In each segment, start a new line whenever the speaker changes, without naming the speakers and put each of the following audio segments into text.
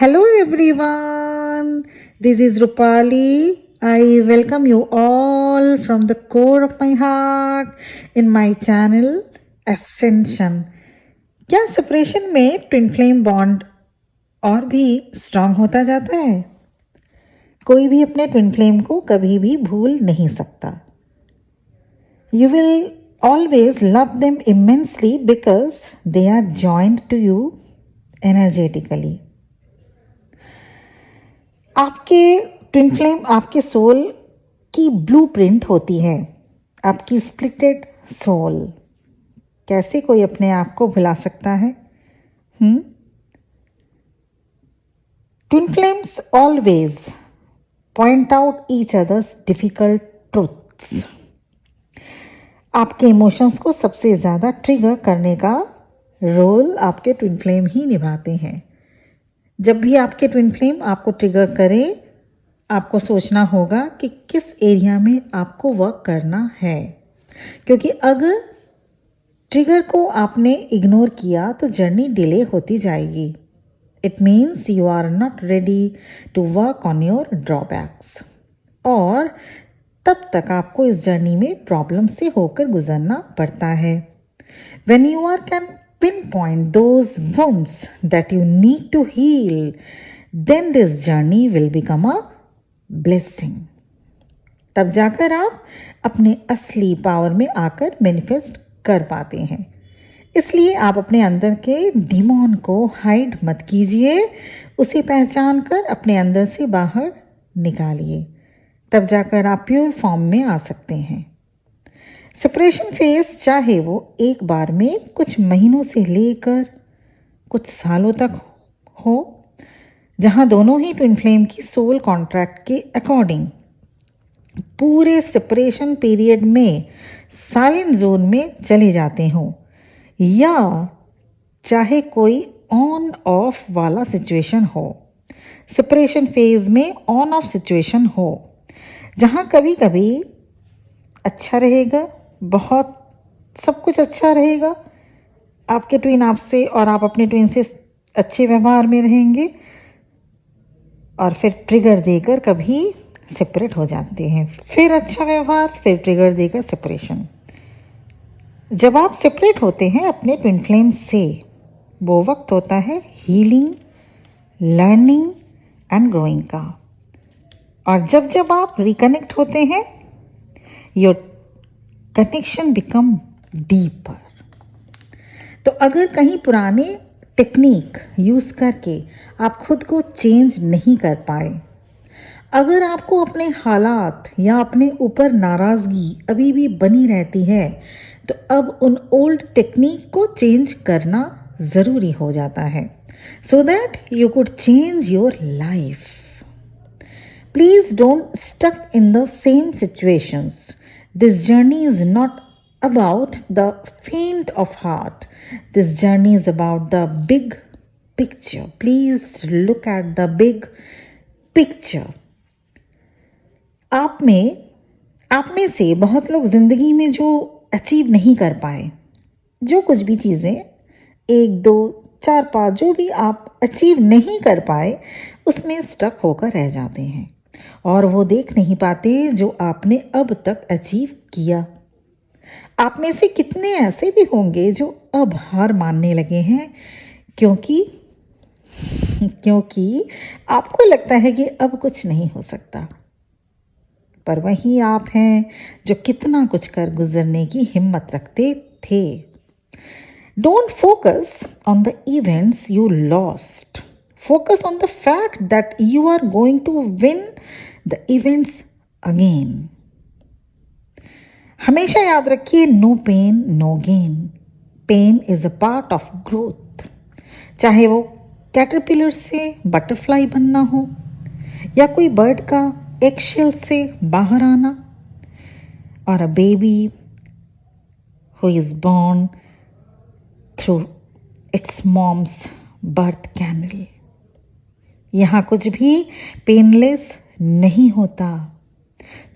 Hello everyone, this is Rupali. I welcome you all from the core of my heart in my channel Ascension. क्या separation में twin flame bond और भी strong होता जाता है? कोई भी अपने ट्विन फ्लेम को कभी भी भूल नहीं सकता. You will always love them immensely because they are joined to you energetically. आपके ट्विन फ्लेम आपके सोल की ब्लूप्रिंट होती है, आपकी स्प्लिटेड सोल. कैसे कोई अपने आप को भुला सकता है? Twin flames always point out each others difficult truths. आपके इमोशंस को सबसे ज़्यादा ट्रिगर करने का रोल आपके ट्विन फ्लेम ही निभाते हैं. जब भी आपके ट्विन फ्लेम आपको ट्रिगर करे, आपको सोचना होगा कि किस एरिया में आपको वर्क करना है, क्योंकि अगर ट्रिगर को आपने इग्नोर किया तो जर्नी डिले होती जाएगी. It means you are not ready to work on your drawbacks, और तब तक आपको इस जर्नी में प्रॉब्लम से होकर गुजरना पड़ता है. When you are can pinpoint those wounds that you need to heal, then this journey will become a blessing. तब जाकर आप अपने असली पावर में आकर मैनिफेस्ट कर पाते हैं. इसलिए आप अपने अंदर के डिमोन को हाइड मत कीजिए, उसे पहचान कर अपने अंदर से बाहर निकालिए. तब जाकर आप प्योर फॉर्म में आ सकते हैं. सेपरेशन फेज चाहे वो एक बार में कुछ महीनों से लेकर कुछ सालों तक हो, जहां दोनों ही ट्विन फ्लेम की सोल कॉन्ट्रैक्ट के अकॉर्डिंग पूरे सेपरेशन पीरियड में साइलेंट जोन में चले जाते हों, या चाहे कोई ऑन ऑफ वाला सिचुएशन हो. सेपरेशन फेज में ऑन ऑफ सिचुएशन हो, जहां कभी कभी अच्छा रहेगा, बहुत सब कुछ अच्छा रहेगा, आपके ट्विन आपसे और आप अपने ट्विन से अच्छे व्यवहार में रहेंगे, और फिर ट्रिगर देकर कभी सेपरेट हो जाते हैं. फिर अच्छा व्यवहार, फिर ट्रिगर देकर सेपरेशन. जब आप सेपरेट होते हैं अपने ट्विन फ्लेम से, वो वक्त होता है हीलिंग, लर्निंग एंड ग्रोइंग का. और जब जब आप रिकनेक्ट होते हैं, योर कनेक्शन बिकम डीपर. तो अगर कहीं पुराने टेक्निक यूज़ करके आप खुद को चेंज नहीं कर पाए, अगर आपको अपने हालात या अपने ऊपर नाराज़गी अभी भी बनी रहती है, तो अब उन ओल्ड टेक्निक को चेंज करना ज़रूरी हो जाता है, so that you could change your life. Please don't stuck in the same situations. This journey is not about the faint of heart. This journey is about the big picture. Please look at the big picture. आप में से बहुत लोग जिंदगी में जो achieve नहीं कर पाए, जो कुछ भी चीज़ें 1, 2, 4, 5 जो भी आप अचीव नहीं कर पाए, उसमें स्टक होकर रह जाते हैं, और वो देख नहीं पाते जो आपने अब तक अचीव किया. आप में से कितने ऐसे भी होंगे जो अब हार मानने लगे हैं, क्योंकि आपको लगता है कि अब कुछ नहीं हो सकता. पर वही आप हैं जो कितना कुछ कर गुजरने की हिम्मत रखते थे. Don't focus on the events you lost. Focus on the fact that you are going to win the events again. हमेशा याद रखिए, no pain, no gain. Pain is a part of growth. चाहे वो कैटरपिलर से butterfly बनना हो, या कोई बर्ड का एगशेल से बाहर आना, और a baby who is born through its mom's birth canal. यहाँ कुछ भी पेनलेस नहीं होता.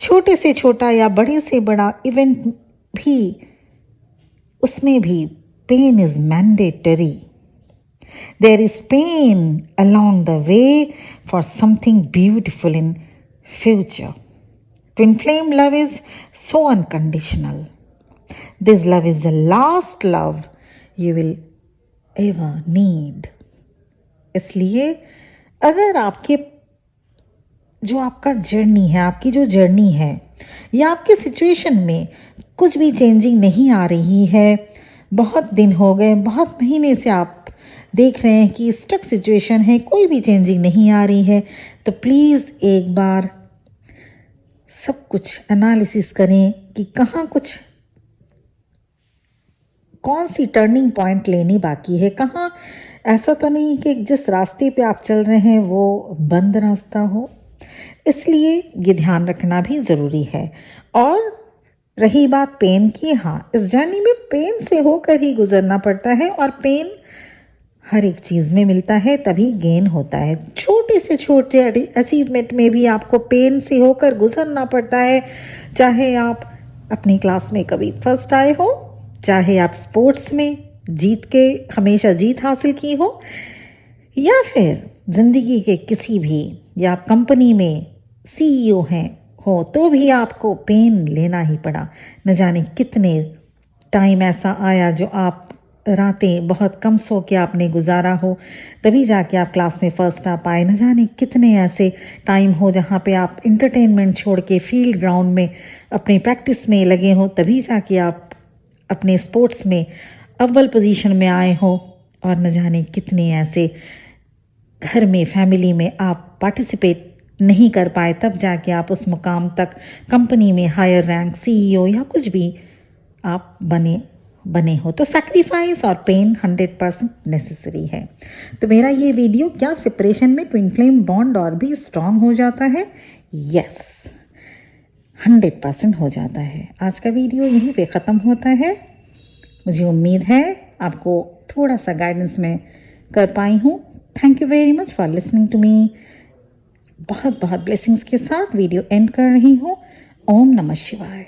छोटे से छोटा या बड़े से बड़ा इवेंट भी, उसमें भी pain is mandatory. There is pain along the way for something beautiful in future. Twin flame love is so unconditional. This love is the last love you will ever need. इसलिए अगर आपके जो आपका journey है, आपकी जो journey है या आपके सिचुएशन में कुछ भी चेंजिंग नहीं आ रही है, बहुत दिन हो गए, बहुत महीने से आप देख रहे हैं कि स्टक सिचुएशन है, कोई भी चेंजिंग नहीं आ रही है, तो प्लीज़ एक बार सब कुछ एनालिसिस करें कि कहाँ कुछ कौन सी टर्निंग पॉइंट लेनी बाकी है, कहाँ ऐसा तो नहीं कि जिस रास्ते पे आप चल रहे हैं वो बंद रास्ता हो। इसलिए ये ध्यान रखना भी ज़रूरी है। और रही बात पेन की, हाँ, इस जर्नी में पेन से होकर ही गुजरना पड़ता है और पेन हर एक चीज़ में मिलता है, तभी गेन होता है। छोटे से छोटे अचीवमेंट में भी आपको पेन से होकर गुजरना पड़ता है, चाहे आप अपनी क्लास में कभी फर्स्ट आए हो, चाहे आप स्पोर्ट्स में जीत के हमेशा जीत हासिल की हो, या फिर ज़िंदगी के किसी भी, या आप कंपनी में सीईओ हैं हो तो भी आपको पेन लेना ही पड़ा। न जाने कितने टाइम ऐसा आया जो आप रातें बहुत कम सो के आपने गुजारा हो, तभी जाके आप क्लास में फर्स्ट आ पाए। न जाने कितने ऐसे टाइम हो जहाँ पे आप इंटरटेनमेंट छोड़ के फील्ड ग्राउंड में अपनी प्रैक्टिस में लगे हो, तभी जाके आप अपने स्पोर्ट्स में अव्वल पोजीशन में आए हो। और न जाने कितने ऐसे घर में, फैमिली में आप पार्टिसिपेट नहीं कर पाए, तब जाके आप उस मुकाम तक कंपनी में हायर रैंक, सीईओ या कुछ भी आप बने हो। तो सैक्रिफाइस और पेन 100% नेसेसरी है। तो मेरा ये वीडियो, क्या सेपरेशन में ट्विन फ्लेम बॉन्ड और भी स्ट्रांग हो जाता है? यस, 100% हो जाता है। आज का वीडियो यहीं पे ख़त्म होता है। मुझे उम्मीद है आपको थोड़ा सा गाइडेंस में कर पाई हूँ। Thank you very much for listening to me. बहुत बहुत ब्लेसिंग्स के साथ वीडियो एंड कर रही हूँ। ओम नमः शिवाय।